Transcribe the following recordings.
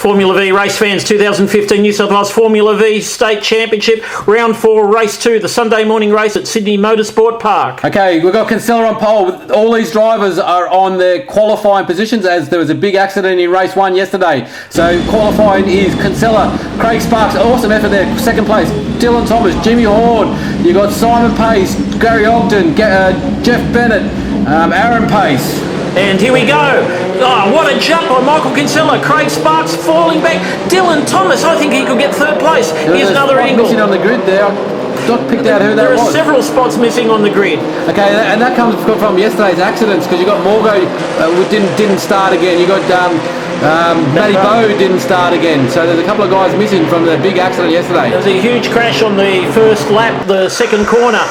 Formula V race fans, 2015 New South Wales Formula V State Championship, round 4, race 2, the Sunday morning race at Sydney Motorsport Park. Okay, we've got Kinsella on pole. All these drivers are on their qualifying positions, as there was a big accident in race 1 yesterday. So qualifying is Kinsella, Craig Sparks, awesome effort there, second place, Dylan Thomas, Jimmy Horn, you've got Simon Pace, Gary Ogden, Jeff Bennett, Aaron Pace. And here we go. Oh, what a jump on Michael Kinsella. Craig Sparks falling back. Dylan Thomas, I think he could get third place. Here's another angle. Missing on the grid there. Not picked out who that was. There are several spots missing on the grid. Okay, and that comes from yesterday's accidents, because you got Morgo didn't start again. You got Matty Bowe didn't start again. So there's a couple of guys missing from the big accident yesterday. There was a huge crash on the first lap, the second corner.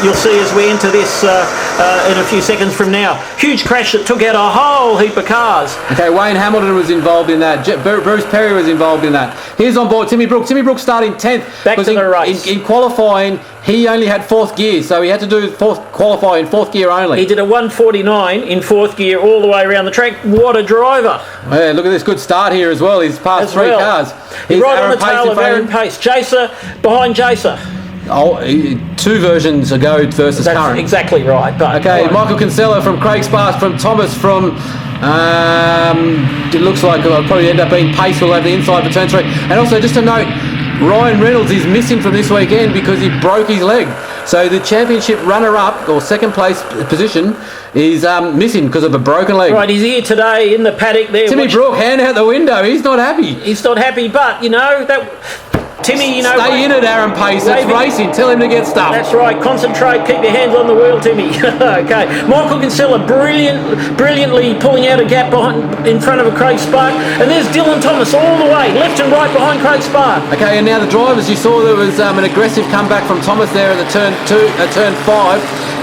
You'll see as we enter this in a few seconds from now. Huge crash that took out a whole heap of cars. Okay, Wayne Hamilton was involved in that. Bruce Perry was involved in that. Here's on board Timmy Brook. Timmy Brook starting 10th. Back to the race. In qualifying, he only had 4th gear, so he had to do qualify in 4th gear only. He did a 149 in 4th gear all the way around the track. What a driver. Yeah, look at this good start here as well. He's passed three cars. He's right on the tail of Aaron Pace. Jaser behind Jaser. Oh, 2 versions ago versus That's current. Exactly right. But okay, Michael Kinsella from Craig Sparks, from Thomas, from it looks like it'll probably end up being Pace will have the inside for turn 3. And also just a note, Ryan Reynolds is missing from this weekend because he broke his leg. So the championship runner-up, or second place position, is missing because of a broken leg. Right, he's here today in the paddock there. Timmy Brook, hand out the window. He's not happy. He's not happy, but, you know, that... Timmy, you know... Stay in it, Aaron Pace. It's racing. Tell him to get stuff. That's right. Concentrate. Keep your hands on the wheel, Timmy. Okay. Michael Kinsella brilliantly pulling out a gap in front of a Craig Spark. And there's Dylan Thomas all the way, left and right behind Craig Spark. Okay, and now the drivers, you saw there was an aggressive comeback from Thomas there at the turn 5.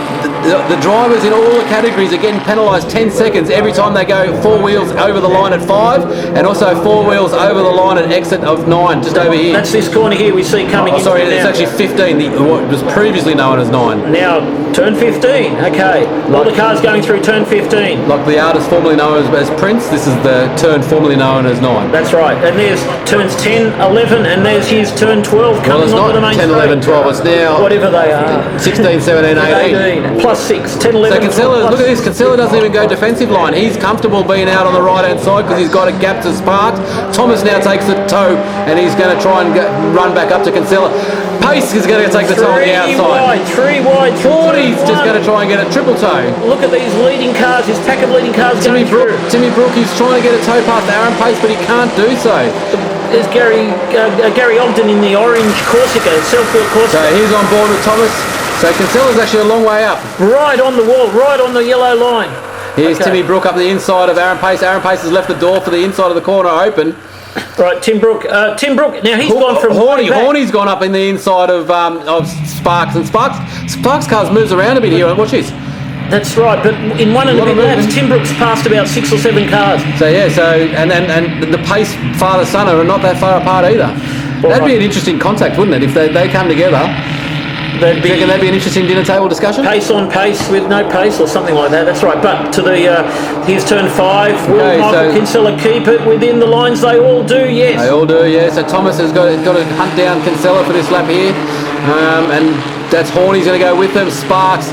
The drivers in all the categories are getting penalised 10 seconds every time they go 4 wheels over the line at 5, and also 4 wheels over the line at exit of 9, just over here. That's this corner here we see coming in. Sorry, it's actually 15, what was previously known as 9. Now, turn 15, okay. All the cars going through turn 15. Like the artist formerly known as Prince, this is the turn formerly known as 9. That's right, and there's turns 10, 11, and there's his turn 12 coming onto the main 10, 11, 12, it's now... Whatever they are. 16, 17, 18. Plus 6, 10, 11, so Kinsella, look at this, Kinsella doesn't even go defensive line. He's comfortable being out on the right-hand side because he's got a gap to Sparks. Thomas now takes the toe, and he's going to try and run back up to Kinsella. Pace is going to take the toe on the outside. 3 wide. 40's just going to try and get a triple toe. Look at these leading cars, his pack of leading cars going through. Timmy Brook, he's trying to get a toe past Aaron Pace, but he can't do so. There's Gary Ogden in the orange Corsica, self-built Corsica. So he's on board with Thomas. So Kinsella's actually a long way up. Right on the wall, right on the yellow line. Here's Timmy Brook up the inside of Aaron Pace. Aaron Pace has left the door for the inside of the corner open. Right, Tim Brook. Now he's gone from Horny's gone up in the inside of Sparks, and Sparks' cars moves around a bit here. Watch this. That's right, but in one and a bit laps, Tim Brook's passed about 6 or 7 cars. So yeah, and the Pace father-son are not that far apart either. That'd be an interesting contact, wouldn't it? If they come together. Do you reckon that'd be an interesting dinner table discussion? Pace on pace with no pace or something like that. That's right. But to the here's turn 5. Will Michael Kinsella keep it within the lines? They all do. Yes. They all do. Yeah. So Thomas has got to hunt down Kinsella for this lap here, and that's Horny's going to go with them. Sparks.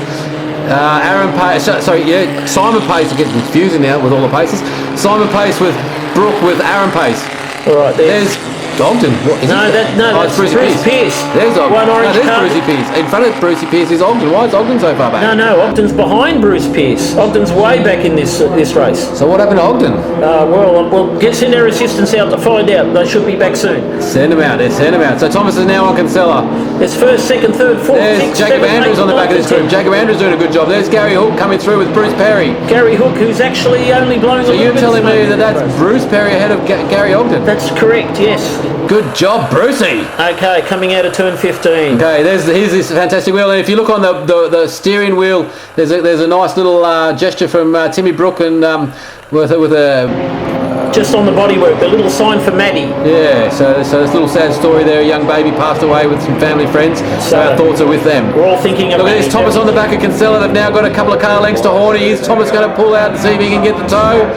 Aaron Pace, Simon Pace. It gets confusing now with all the paces. Simon Pace with Brook with Aaron Pace. All right, there's Ogden. That's Bruce Pearce. There's Ogden. One orange car. Brucey Pearce. In front of Brucey Pearce is Ogden. Why is Ogden so far back? No, Ogden's behind Bruce Pearce. Ogden's way back in this race. So what happened to Ogden? We'll send their assistants out to find out. They should be back soon. Send them out. So Thomas is now on Kinsella. There's first, second, third, fourth. There's Jacob Andrews on the back of this group. Jacob Andrews doing a good job. There's Gary Hook coming through with Bruce Perry. Gary Hook, who's actually only blowing a little bit. So you're telling me that's Bruce Perry ahead of Gary Ogden? That's correct, yes. Good job, Brucey. Okay, coming out of turn 15. Okay, here's this fantastic wheel, and if you look on the steering wheel, there's a nice little gesture from Timmy Brook and with a just on the bodywork. The little sign for Maddie. Yeah, so this little sad story there. A young baby passed away with some family friends. So our thoughts are with them. We're all thinking of. Look at this, Thomas on the back of Kinsella. They've now got a couple of car lengths to Horny. Is Thomas going to pull out and see if he can get the toe?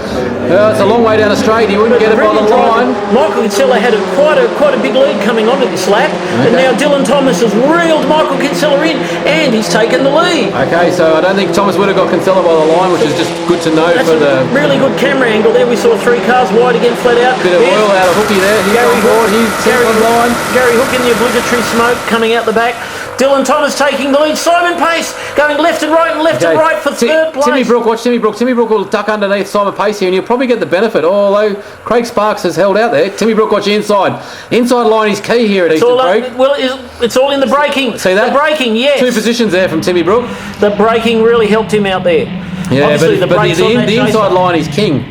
It's a long way down the straight. He wouldn't get it by the line. Michael Kinsella had quite a big lead coming onto this lap, and now Dylan Thomas has reeled Michael Kinsella in, and he's taken the lead. Okay, so I don't think Thomas would have got Kinsella by the line, which is just good to know. That's for the really good camera angle there. We saw 3 cars wide again, flat out. Bit of oil out of Hooky there. He's on board. He's on line. Gary Hook in the obligatory smoke coming out the back. Dylan Thomas taking the lead. Simon Pace going left and right and left and right for third place. Timmy Brook, watch Timmy Brook. Timmy Brook will duck underneath Simon Pace here, and you'll probably get the benefit. Although Craig Sparks has held out there. Timmy Brook, watch the inside. Inside line is key here at Eastern Creek. Well, it's all in the braking. See that? The braking, yes. 2 positions there from Timmy Brook. The braking really helped him out there. Yeah, obviously but the inside line is king.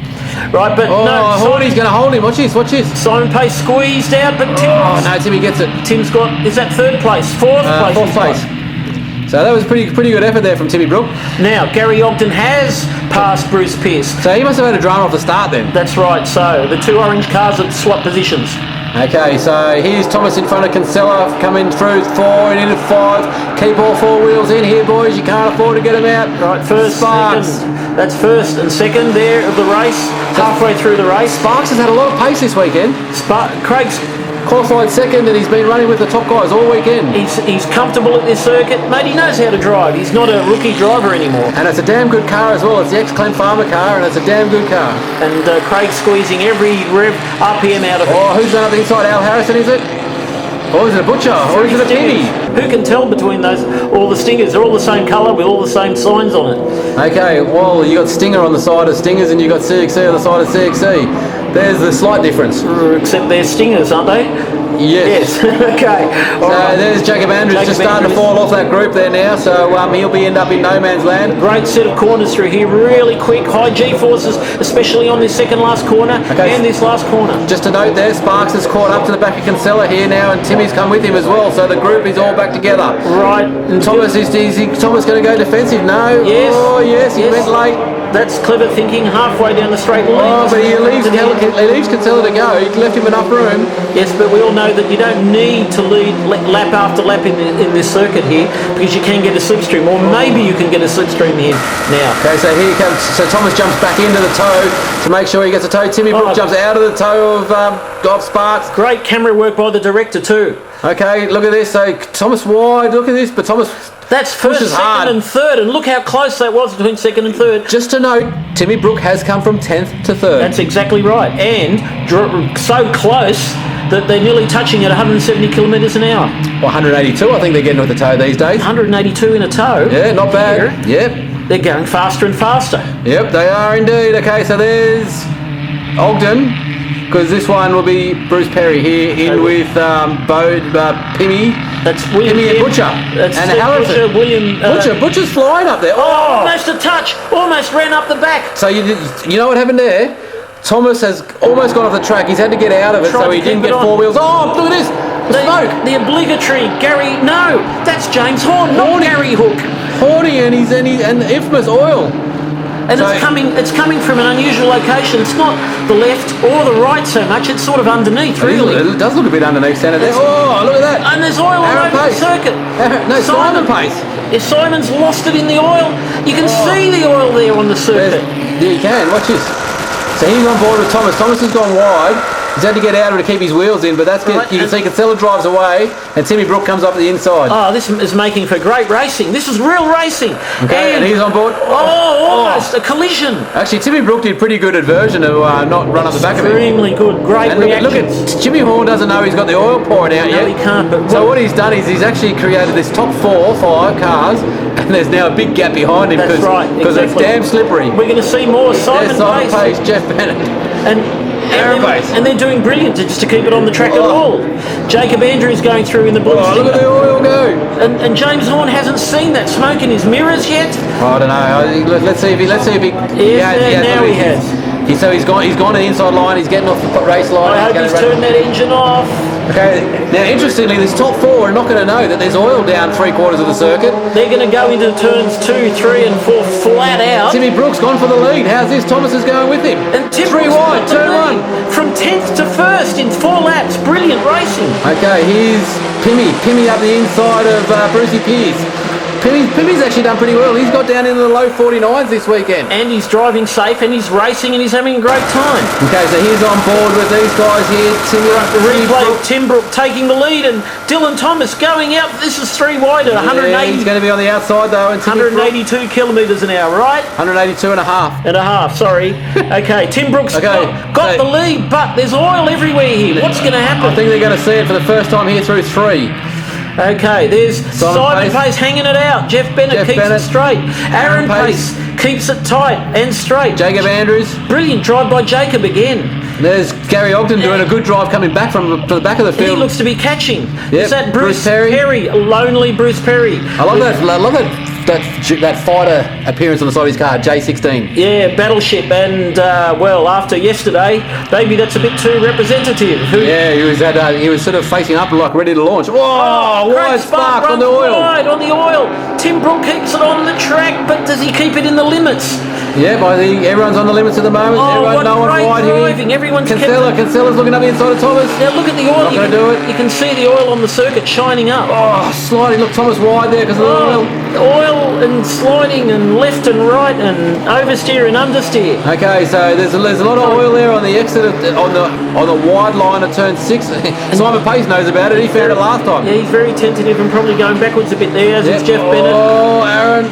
Right, but no. Horny's going to hold him. Watch this. Simon Pace squeezed out, but Timmy gets it. Tim's got, is that third place? Fourth place. So that was pretty good effort there from Timmy Brook. Now, Gary Ogden has passed Bruce Pearce. So he must have had a drama off the start then. That's right. So the 2 orange cars have swapped positions. Okay, so here's Thomas in front of Kinsella, coming through 4 and into 5. Keep all 4 wheels in here, boys. You can't afford to get them out. Right, first, Sparks. second. That's first and second there of the race. Halfway through the race. Sparks has had a lot of pace this weekend. Craig's qualified second, and he's been running with the top guys all weekend. He's comfortable at this circuit. Mate, he knows how to drive. He's not a rookie driver anymore. And it's a damn good car as well. It's the ex-Clem Farmer car, and it's a damn good car. And Craig's squeezing every rev RPM out of it. Oh, who's done up the inside? Al Harrison, is it? Or is it a Butcher? Or is it a Penny? Who can tell between those? All the Stingers. They're all the same colour with all the same signs on it. Okay, well, you got Stinger on the side of Stingers, and you got CXC on the side of CXC. There's the slight difference. Except they're Stingers, aren't they? Yes. Okay. So there's Jacob Andrews just starting to fall off that group there now, so he'll end up in no man's land. Great set of corners through here, really quick, high G-forces, especially on this second last corner and this last corner. Just a note there, Sparks has caught up to the back of Kinsella here now, and Timmy's come with him as well, so the group is all back together. Right. And Thomas, is Thomas going to go defensive? No. Yes. Oh, yes, he went late. That's clever thinking, halfway down the straight line. Oh, but he leaves Kinsella to go. He left him enough room. Yes, but we all know that you don't need to lead lap after lap in this circuit here, because you can get a slipstream, or maybe you can get a slipstream here now. Okay, so here comes. So Thomas jumps back into the toe to make sure he gets a toe. Timmy Brook jumps out of the toe of Sparks. Great camera work by the director too. Okay, look at this. So Thomas wide. Look at this, but Thomas. That's first, second and third, and look how close that was between second and third. Just to note, Timmy Brook has come from 10th to 3rd. That's exactly right, and so close that they're nearly touching at 170 kilometres an hour. Well, 182, I think they're getting with the toe these days. 182 in a toe. Yeah, not bad. Here. Yep. They're going faster and faster. Yep, they are indeed. Okay, so there's Ogden, because this one will be Bruce Perry here in with Pimmy. That's William Pimmy and Butcher. That's and Harrison. Butcher's flying up there. Oh, almost a touch. Almost ran up the back. So you know what happened there? Thomas has almost gone off the track. He's had to get out of it, so he didn't get 4 wheels. Oh, look at this. The smoke. The obligatory Gary. No, that's James Horn, not Gary Hook. Horny and the infamous oil. And it's coming from an unusual location. It's not the left or the right so much. It's sort of underneath, really. It does look a bit underneath, Senator. Oh, look at that. And there's oil all over the circuit. Simon Pace. If Simon's lost it in the oil, you can see the oil there on the circuit. Yeah, you can. Watch this. So he's on board with Thomas. Thomas has gone wide. He's had to get out of it to keep his wheels in, but that's good. You can see Kinsella drives away, and Timmy Brook comes up the inside. Oh, this is making for great racing. This is real racing. Okay, and he's on board. Almost a collision. Actually, Timmy Brook did pretty good aversion to not run up the back of him. Extremely good, great reaction. Look at Jimmy Horn doesn't know he's got the oil pouring out yet. No, he can't. But so what he's done is he's actually created this top 4-5 cars, and there's now a big gap behind him because it's damn slippery. We're going to see more Simon Pace, Jeff Bennett, and they're doing brilliant just to keep it on the track at all. Jacob Andrews going through in the blue. Oh, look at the oil go! And James Horn hasn't seen that smoke in his mirrors yet. I don't know. Let's see if he. Now he has. So he's gone to the inside line. He's getting off the race line. I hope he's turned that engine off. Okay, now interestingly, this top four are not going to know that there's oil down 3/4 of the circuit. They're going to go into turns 2, 3 and 4 flat out. Timmy Brooks gone for the lead. How's this? Thomas is going with him. And Tim Three Brooks wide, got the turn lead one. from 10th to 1st in 4 laps. Brilliant racing. Okay, here's Pimmy up the inside of Brucey Pearce. Pimmy's actually done pretty well. He's got down into the low 49s this weekend. And he's driving safe and he's racing and he's having a great time. Okay, so he's on board with these guys here. Tim Brook taking the lead and Dylan Thomas going out. This is 3 wide at 180. Yeah, he's going to be on the outside though. And 182 kilometres an hour, right? 182 and a half. And a half, sorry. Okay, Tim Brooks got the lead, but there's oil everywhere here. What's going to happen? I think they're going to see it for the first time here through 3. Okay, there's Simon Pace hanging it out. Jeff Bennett keeps it straight. Aaron Pace keeps it tight and straight. Jacob Andrews. Brilliant drive by Jacob again. There's Gary Ogden doing a good drive coming back from the back of the field. And he looks to be catching. Yep. Is that Bruce Perry? Lonely Bruce Perry. I love that fighter appearance on the side of his car, J16. Yeah, Battleship, and well, after yesterday, maybe that's a bit too representative. Yeah, he was sort of facing up like ready to launch. Whoa, wide spark on the oil. Wide on the oil. Tim Brook keeps it on the track, but does he keep it in the limits? Yeah, I think everyone's on the limits at the moment. No one's wide driving. Here. Everyone's Cancella's looking up the inside of Thomas. Now look at the oil. Not going to do it. You can see the oil on the circuit shining up. Oh, sliding. Look, Thomas wide there because of the oil. Oil and sliding and left and right and oversteer and understeer. Okay, so there's a lot of oil there on the exit on the wide line of turn 6. Simon Pace knows about it. He found it last time. Yeah, he's very tentative and probably going backwards a bit there. As it's Jeff Bennett. Oh, Aaron.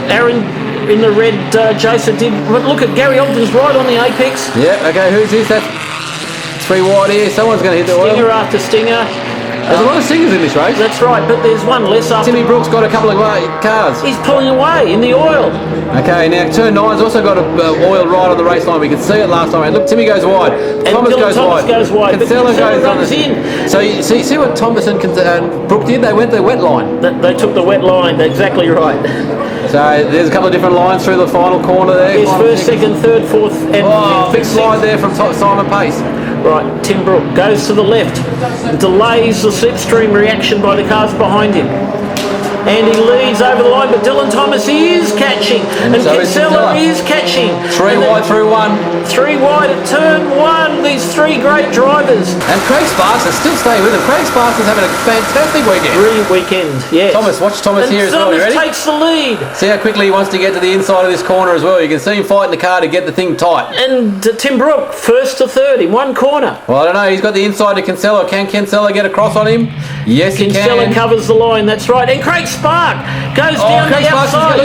Aaron. In the red, Jason did. But look at Gary Ogden's right on the apex. Yeah, okay, who's this? That's 3 wide here. Someone's going to hit the oil. Stinger after stinger. There's a lot of stingers in this race. That's right, but there's one less after. Timmy Brooks got a couple of cars. He's pulling away in the oil. Okay, now turn 9's also got oil right on the race line. We could see it last time. And look, Timmy goes wide. Thomas goes wide. Kinsella goes runs in. So you see what Thomas and Brook did? They went the wet line. They took the wet line. Exactly right. So there's a couple of different lines through the final corner there. There's first, second, third, fourth, and big slide there from Simon Pace. Right, Tim Brook goes to the left, delays the slipstream reaction by the cars behind him. And he leads over the line, but Dylan Thomas is catching. And so Kinsella is catching. 3 wide through 1. 3 wide at turn 1. These 3 great drivers. And Craig Sparks is still staying with him. Craig Sparks is having a fantastic weekend. Brilliant weekend, yes. Watch Thomas here as well. You ready? Thomas takes the lead. See how quickly he wants to get to the inside of this corner as well. You can see him fighting the car to get the thing tight. And Tim Brook, first to third in one corner. Well, I don't know. He's got the inside to Kinsella. Can Kinsella get across on him? Yes, he can. Kinsella covers the line, that's right. And Craig Spark goes down the outside.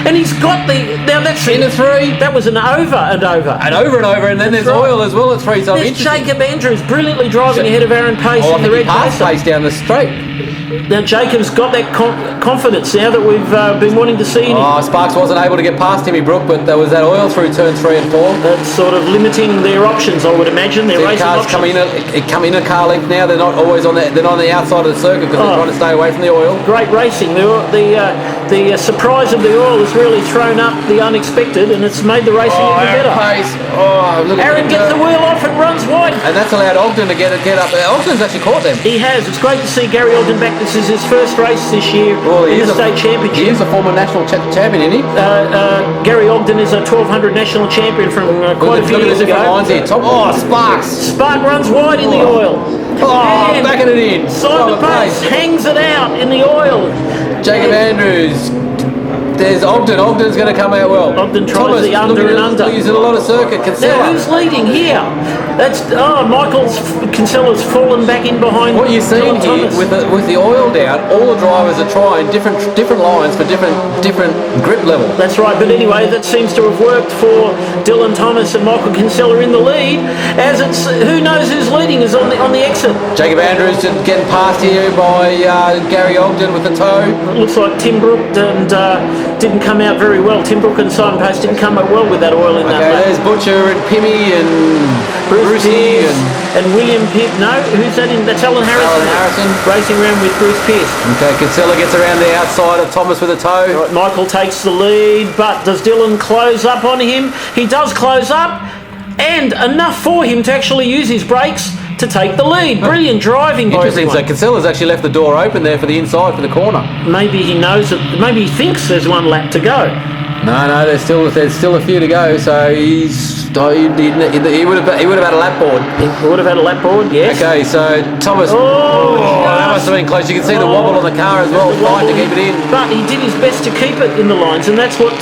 And he's got now that's into 3. That was an over and over. And over, and then there's oil as well at 3. So there's Jacob Andrews brilliantly driving ahead of Aaron Pace in the red Pace down the straight. Now Jacob's got that confidence now that we've been wanting to see him. Sparks wasn't able to get past Timmy Brook, but there was that oil through turn 3 and 4. That's sort of limiting their options, I would imagine. Their racing cars options. come in a car length now. They're not always on they're on the outside of the circuit because they're trying to stay away from the oil. Great racing. The surprise of the oil has really thrown up the unexpected, and it's made the racing even better. Pace. Aaron gets the wheel off and runs wide. And that's allowed Ogden to get up. Ogden's actually caught them. He has. It's great to see Gary Ogden back. This is his first race this year in the state championship. He is a former national champion, isn't he? Gary Ogden is a 1200 national champion from quite a few years ago. Sparks. Spark runs wide in the oil. Backing it in. Simon Pace hangs it out in the oil. Jacob Andrews. There's Ogden. Ogden's going to come out well. Ogden tries the under and under. Using a lot of circuit. Now who's leading here? That's Kinsella's fallen back in behind. What you're seeing here with the oil down, all the drivers are trying different lines for different grip level. That's right. But anyway, that seems to have worked for Dylan Thomas and Michael Kinsella in the lead. As it's who knows who's leading is on the exit. Jacob Andrews just getting passed here by Gary Ogden with the toe. It looks like Tim Brook didn't come out very well. Tim Brook and Simon Pace didn't come out well with that oil in that lap. There's Butcher and Pimmy and Brucey and William Pitt. No, who's that in? That's Alan Harrison. Racing around with Bruce Pearce. Okay, Kinsella gets around the outside of Thomas with a toe. Right, Michael takes the lead, but does Dylan close up on him? He does close up, and enough for him to actually use his brakes. to take the lead. Brilliant driving by Interesting. So everyone. Kinsella's actually left the door open there for the inside, for the corner. Maybe he knows it. Maybe he thinks there's one lap to go. No, there's still a few to go. So he would have had a lap board. He would have had a lap board, yes. Okay, so Thomas. That must have been close. You can see the wobble on the car as well, trying to keep it in. But he did his best to keep it in the lines, and that's what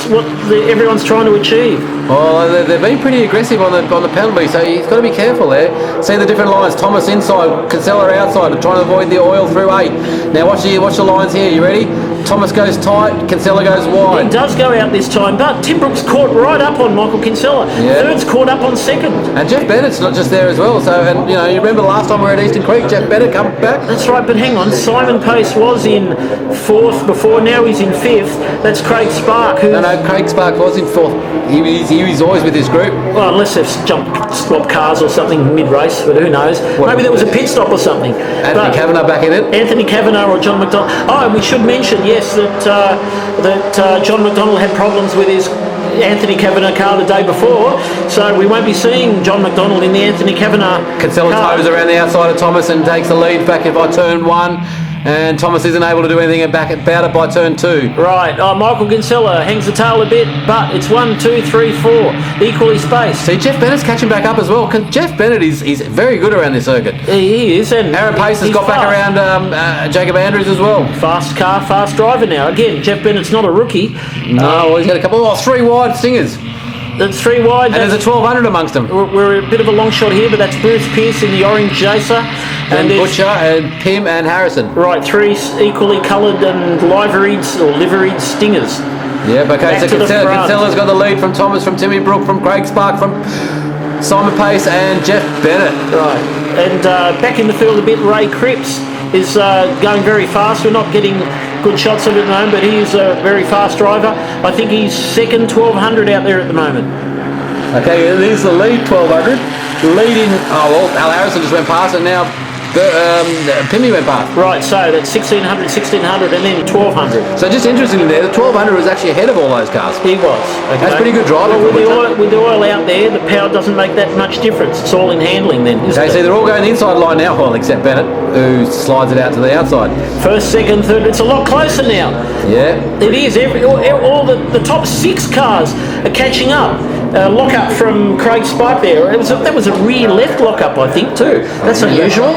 everyone's trying to achieve. Well, they've been pretty aggressive on the penalty, so he's got to be careful there. See the different lines. Thomas inside, Kinsella outside, trying to avoid the oil through 8. Now watch the lines here. You ready? Thomas goes tight, Kinsella goes wide. He does go out this time, but Tim Brooks caught right up on Michael Kinsella. Yeah. Third's caught up on second. And Jeff Bennett's not just there as well. So, and you know, you remember last time we were at Eastern Creek, Jeff Bennett come back. That's right, but hang on. Simon Pace was in 4th before, now he's in 5th. That's Craig Spark. No, Craig Spark was in 4th. He was always with this group. Well, unless they've swapped cars or something mid-race, but who knows? Maybe there was a pit stop or something. Anthony Kavanagh back in it. Anthony Kavanagh or John McDonald. Oh, and we should mention, yes, that John McDonald had problems with his Anthony Kavanagh car the day before, so we won't be seeing John McDonald in the Anthony Kavanagh Kinsella car. toes around the outside of Thomas and takes the lead back by turn 1, and Thomas isn't able to do anything about it by turn 2. Right, Michael Kinsella hangs the tail a bit, but it's 1, 2, 3, 4, equally spaced. See, Jeff Bennett's catching back up as well. Jeff Bennett is very good around this circuit. He is, and Aaron Pace has he's got back fast. around Jacob Andrews as well. Fast car, fast driver now. Again, Jeff Bennett's not a rookie. No, he's got a couple, 3 wide stingers. That's 3 wide. And there's a 1200 amongst them. We're a bit of a long shot here, but that's Bruce Pearce in the orange Jacer. And Butcher and Pim and Harrison. Right, 3 equally coloured and liveried stingers. Yep, okay, Back so to the front. Kinsella's got the lead from Thomas, from Timmy Brook, from Craig Spark, from Simon Pace and Jeff Bennett. Right, and back in the field a bit, Ray Cripps is going very fast. We're not getting good shots of it at the moment, but he is a very fast driver. I think he's second 1200 out there at the moment. Okay, there's the lead 1200. Leading, Al Harrison just went past, and now Pimmy went past. Right, so that's 1600, 1600, and then 1200. So just interestingly there, the 1200 was actually ahead of all those cars. He was. Okay. That's pretty good driving. Well, with the oil out there, the power doesn't make that much difference. It's all in handling then, isn't Okay, it? so they're all going the inside line now, well, except Bennett, who slides it out to the outside. First, second, third. It's a lot closer now. Yeah. It is. All the top 6 cars are catching up. Lock up from Craig Spark there. That was a rear left lock up, I think, too. That's unusual.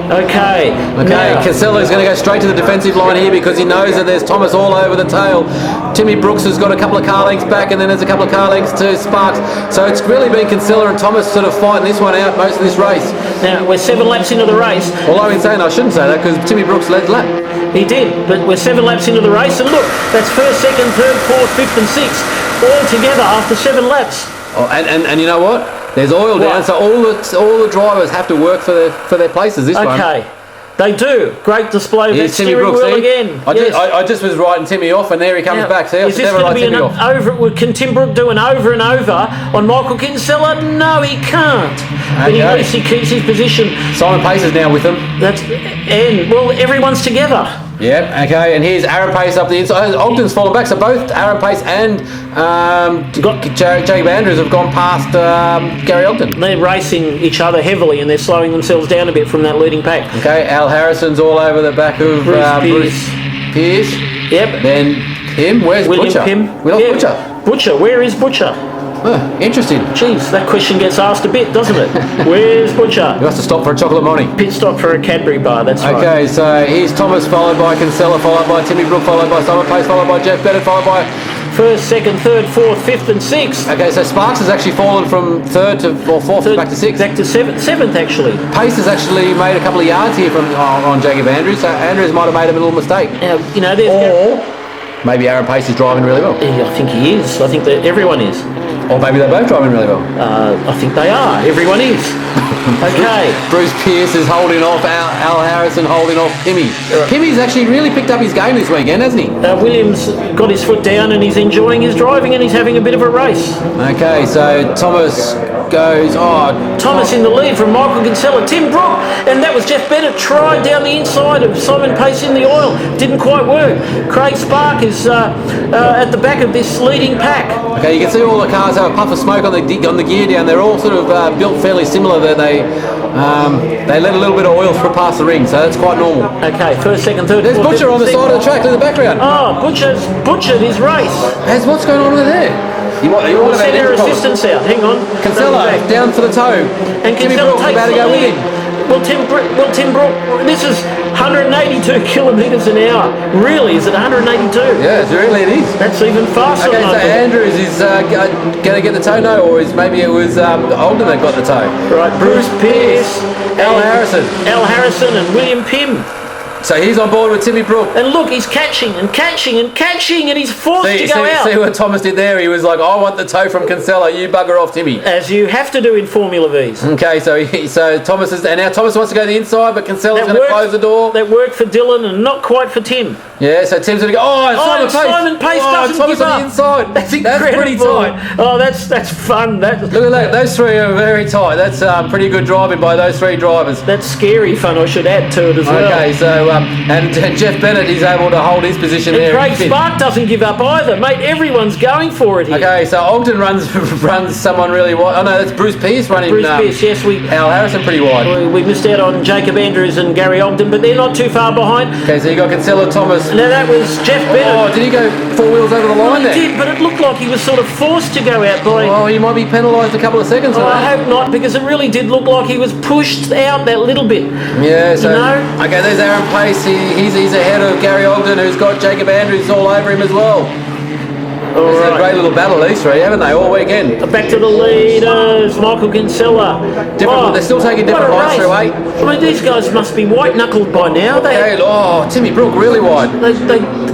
Okay. Now, Kinsella's going to go straight to the defensive line here because he knows that there's Thomas all over the tail. Timmy Brooks has got a couple of car lengths back, and then there's a couple of car lengths to Sparks. So it's really been Kinsella and Thomas sort of fighting this one out most of this race. now we're 7 laps into the race. Although in saying I shouldn't say that because Timmy Brooks led lap. He did, but we're 7 laps into the race, and look, that's first, second, third, fourth, fifth, and sixth all together after 7 laps. Oh, and you know what? There's oil down, so all the drivers have to work for their places this one. Okay. They do. Great display of that Here's Timmy steering Brooks, wheel see? again. I just was writing Timmy off, and there he comes Now, back. See, I is should this never going write to be Timmy off. Can Tim Brook do an over and over on Michael Kinsella? No, he can't. But Okay. at least he keeps his position. Simon Pace is now with them. Everyone's together. Yeah, okay, and here's Aaron Pace up the inside. Ogden's fallen back, so both Aaron Pace and Jacob Andrews have gone past Gary Ogden. They're racing each other heavily, and they're slowing themselves down a bit from that leading pack. Okay, Al Harrison's all over the back of Bruce Pearce. Yep. Then him, where's William Butcher? Pym. We lost Yeah. Butcher. Butcher, where is Butcher? Interesting. Jeez, that question gets asked a bit, doesn't it? Where's Butcher? He has to stop for a chocolate money. Pit stop for a Cadbury bar, that's right. Okay, so here's Thomas, followed by Kinsella, followed by Timmy Brook, followed by Simon Pace, followed by Jeff Bennett, followed by... First, second, third, fourth, fifth, and sixth. Okay, so Sparks has actually fallen from third to fourth back to sixth. Back to seventh, actually. Pace has actually made a couple of yards here on Jacob Andrews, so Andrews might have made a little mistake. Now, there's... Maybe Aaron Pace is driving really well. I think he is. I think that everyone is. Or maybe they're both driving really well. I think they are. Everyone is. Okay. Bruce Pearce is holding off, Al Harrison holding off Pimmy. Pimmy's actually really picked up his game this weekend, hasn't he? Williams got his foot down and he's enjoying his driving and he's having a bit of a race. Okay, so Thomas goes. Thomas in the lead from Michael Kinsella. Tim Brook, and that was Jeff Bennett, tried down the inside of Simon Pace in the oil. Didn't quite work. Craig Spark is at the back of this leading pack. Okay, you can see all the cars have a puff of smoke on the gear down. They're all sort of built fairly similar. They let a little bit of oil through past the ring, so that's quite normal. Okay, first, second, third. There's fourth, Butcher on the fifth, side of the track in the background. Oh, Butcher's butchered his race. What's going on over there? We'll send our assistants out. Hang on. Kinsella down for the toe. And Timmy Kinsella Brook's takes about to the go with lead. him. Well, Tim Brook, this is 182 kilometres an hour. Really, is it 182? Yeah, really it is. That's even faster. Okay, than so I thought. Andrews is going to get the toe, no, or maybe it was Ogden that got the toe. Right, Bruce Pearce, Al Harrison. Al Harrison and William Pym. So he's on board with Timmy Brook. And look, he's catching, and he's forced to go out. See what Thomas did there? He was like, I want the toe from Kinsella, you bugger off, Timmy. As you have to do in Formula Vs. Okay, so Thomas is, and now Thomas wants to go to the inside, but Kinsella's going to close the door. That worked for Dylan and not quite for Tim. Yeah, so Tim's going to go, Simon Pace doesn't Thomas give up. on the inside. That's incredible. That's pretty tight. Oh, that's fun. Look at that, those three are very tight. That's pretty good driving by those three drivers. That's scary fun, I should add to it as well. Okay, so, and Jeff Bennett is able to hold his position and there. Craig Spark doesn't give up either, mate. Everyone's going for it here. Okay, so Ogden runs someone really wide. Oh no, that's Bruce Pearce running. Bruce Pearce, yes. Al Harrison pretty wide. We missed out on Jacob Andrews and Gary Ogden, but they're not too far behind. Okay, so you got Kinsella, Thomas. Now that was Jeff Bennett. Oh, did he go four wheels over the line He there? did, but it looked like he was sort of forced to go out by... Oh, he might be penalised a couple of seconds. I hope not, because it really did look like he was pushed out that little bit. Yeah, so... You know? Okay, there's Aaron Pace. He's ahead of Gary Ogden, who's got Jacob Andrews all over him as well. There's a great little battle, these three, haven't they, all weekend? Back to the leaders, Michael Kinsella. They're still taking different heights through 8. I mean, these guys must be white-knuckled by now. Timmy Brook, really wide.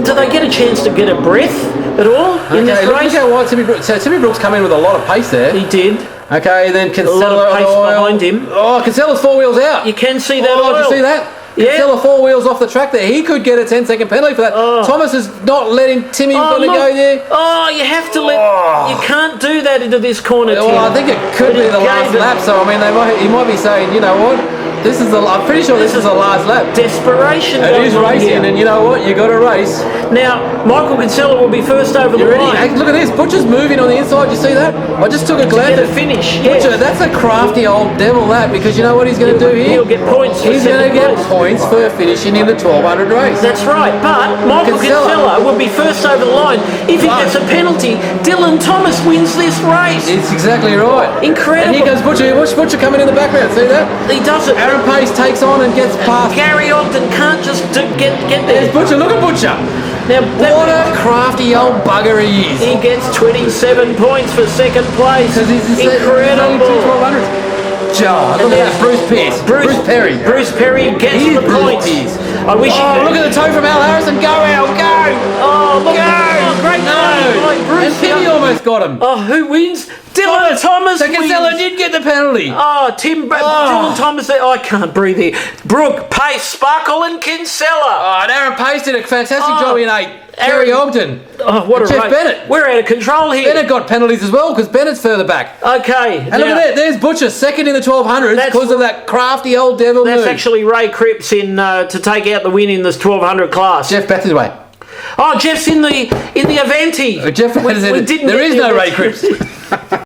Do they get a chance to get a breath at all in this look race? how wide Timmy Brook. So Timmy Brook's come in with a lot of pace there. He did. Okay, then Kinsella a lot of pace behind him. Oh, Kinsella's 4 wheels out. You can see that oil. oil. Did you see that? Yeah. Kinsella 4 wheels off the track there. He could get a 10-second penalty for that. Thomas is not letting Timmy go there. Oh, you have to let... You can't do that into this corner, Tim. Well, I think it could be the last lap, so I mean, he might be saying, you know what? I'm pretty sure this is the last lap. Desperation. It is racing, and you know what? You got to race. Now, Michael Kinsella will be first over the line. Hey, look at this. Butcher's moving on the inside. You see that? I just took a glance at the finish. Butcher, that's a crafty old devil, that, because you know what he's going to do here? He'll get points. He's going to get points for finishing in the 1200 race. That's right. But Michael Kinsella will be first over the line. If he gets a penalty, Dylan Thomas wins this race. It's exactly right. Incredible. And here goes Butcher. Watch Butcher coming in the background. See that? He does it. Aaron Pace takes on and gets past. Gary Ogden can't just get there. There's Butcher. Look at Butcher. Now, what a crafty old bugger he is. He gets 27 points for second place. Incredible. Look at that, Bruce Pearce. Bruce Perry. Bruce Perry gets the points. I wish he could. Look at the toe from Al Harrison. Go, Al, go. Oh, look. Go. Great. No. Bruce And Timmy almost got him. Oh, who wins? Dylan Thomas So Kinsella did get the penalty. Dylan Thomas there. I can't breathe here. Brook, Pace, Sparkle and Kinsella. And Aaron Pace did a fantastic job in 8. Gary Ogden. Oh, what a Jeff race. Bennett. We're out of control here. Bennett got penalties as well because Bennett's further back. Okay. And look at that. There's Butcher, second in the 1200s because of that crafty old devil move. That's actually Ray Cripps in to take out the win in this 1200 class. Jeff Bathurst. Oh, Jeff's in the Avanti. Jeff, there is no Ray Cripps.